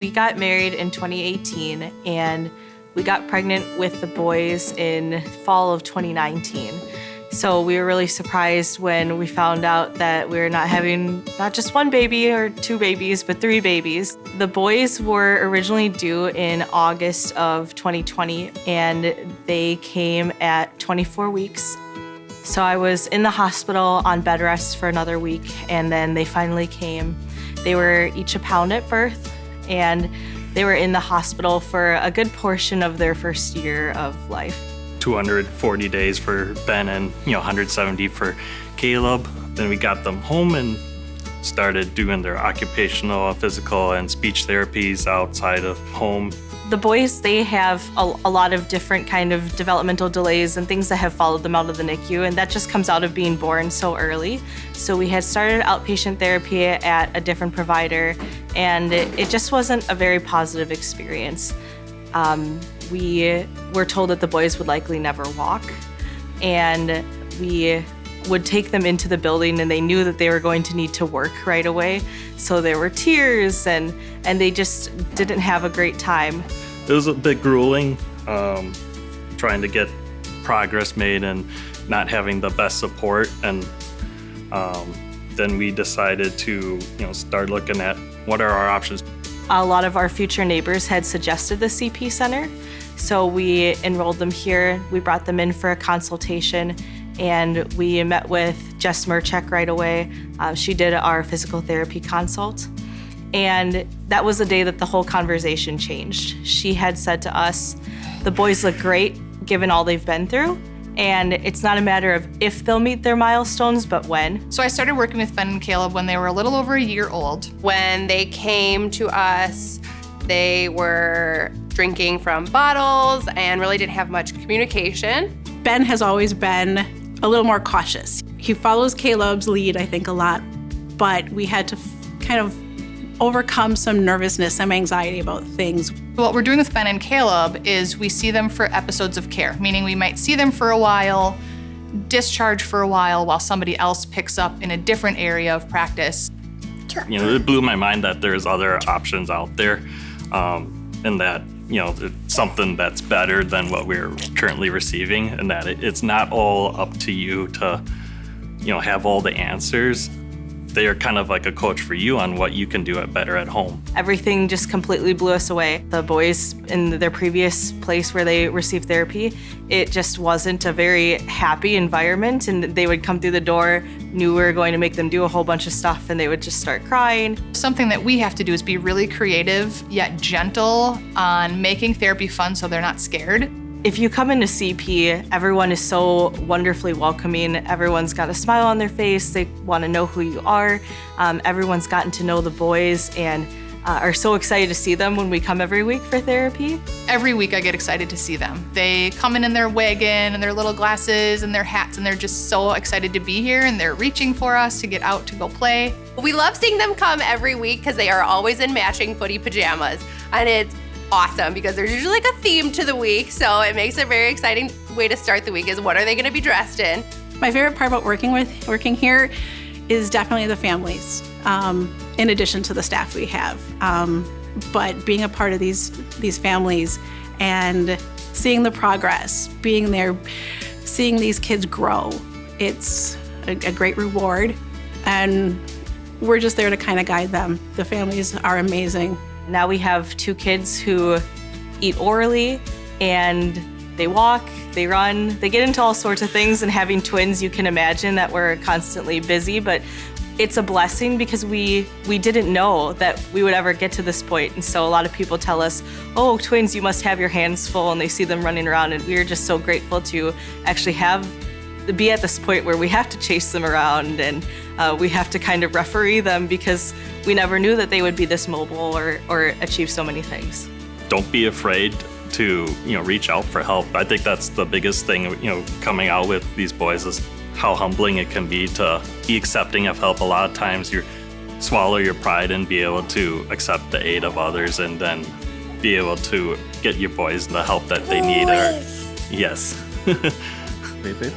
We got married in 2018 and we got pregnant with the boys in fall of 2019. So we were really surprised when we found out that we were not having not just one baby or two babies, but three babies. The boys were originally due in August of 2020 and they came at 24 weeks. So I was in the hospital on bed rest for another week and then they finally came. They were each a pound at birth and they were in the hospital for a good portion of their first year of life. 240 days for Ben and 170 for Caleb. Then we got them home and started doing their occupational, physical, and speech therapies outside of home. The boys, they have a lot of different kind of developmental delays and things that have followed them out of the NICU, and that just comes out of being born so early. So we had started outpatient therapy at a different provider, and it just wasn't a very positive experience. We were told that the boys would likely never walk, and we would take them into the building and they knew that they were going to need to work right away. So there were tears and they just didn't have a great time. It was a bit grueling, trying to get progress made and not having the best support. And then we decided to start looking at what are our options. A lot of our future neighbors had suggested the CP Center. So we enrolled them here. We brought them in for a consultation and we met with Jess Merchek right away. She did our physical therapy consult. And that was the day that the whole conversation changed. She had said to us, the boys look great given all they've been through. And it's not a matter of if they'll meet their milestones, but when. So I started working with Ben and Caleb when they were a little over a year old. When they came to us, they were drinking from bottles and really didn't have much communication. Ben has always been a little more cautious. He follows Caleb's lead, I think, a lot, but we had to kind of overcome some nervousness, some anxiety about things. What we're doing with Ben and Caleb is we see them for episodes of care, meaning we might see them for a while, discharge for a while somebody else picks up in a different area of practice. It blew my mind that there's other options out there, and that it's something that's better than what we're currently receiving, and that it's not all up to you to have all the answers. They are kind of like a coach for you on what you can do better at home. Everything just completely blew us away. The boys in their previous place where they received therapy, it just wasn't a very happy environment, and they would come through the door, knew we were going to make them do a whole bunch of stuff, and they would just start crying. Something that we have to do is be really creative yet gentle on making therapy fun so they're not scared. If you come into CP, everyone is so wonderfully welcoming. Everyone's got a smile on their face. They want to know who you are. Everyone's gotten to know the boys and are so excited to see them when we come every week for therapy. Every week I get excited to see them. They come in their wagon and their little glasses and their hats, and they're just so excited to be here, and they're reaching for us to get out to go play. We love seeing them come every week because they are always in matching footy pajamas, and it's awesome because there's usually like a theme to the week, so it makes it a very exciting way to start the week is what are they going to be dressed in. My favorite part about working here is definitely the families, in addition to the staff we have. But being a part of these families and seeing the progress, being there, seeing these kids grow, it's a great reward, and we're just there to kind of guide them. The families are amazing. Now we have two kids who eat orally and they walk, they run, they get into all sorts of things, and having twins, you can imagine that we're constantly busy, but it's a blessing because we didn't know that we would ever get to this point. And so a lot of people tell us, oh, twins, you must have your hands full, and they see them running around, and we're just so grateful to actually be at this point where we have to chase them around and we have to kind of referee them because we never knew that they would be this mobile or achieve so many things. Don't be afraid to reach out for help. I think that's the biggest thing coming out with these boys is how humbling it can be to be accepting of help. A lot of times you swallow your pride and be able to accept the aid of others and then be able to get your boys the help that they need. Yes. Bye bye.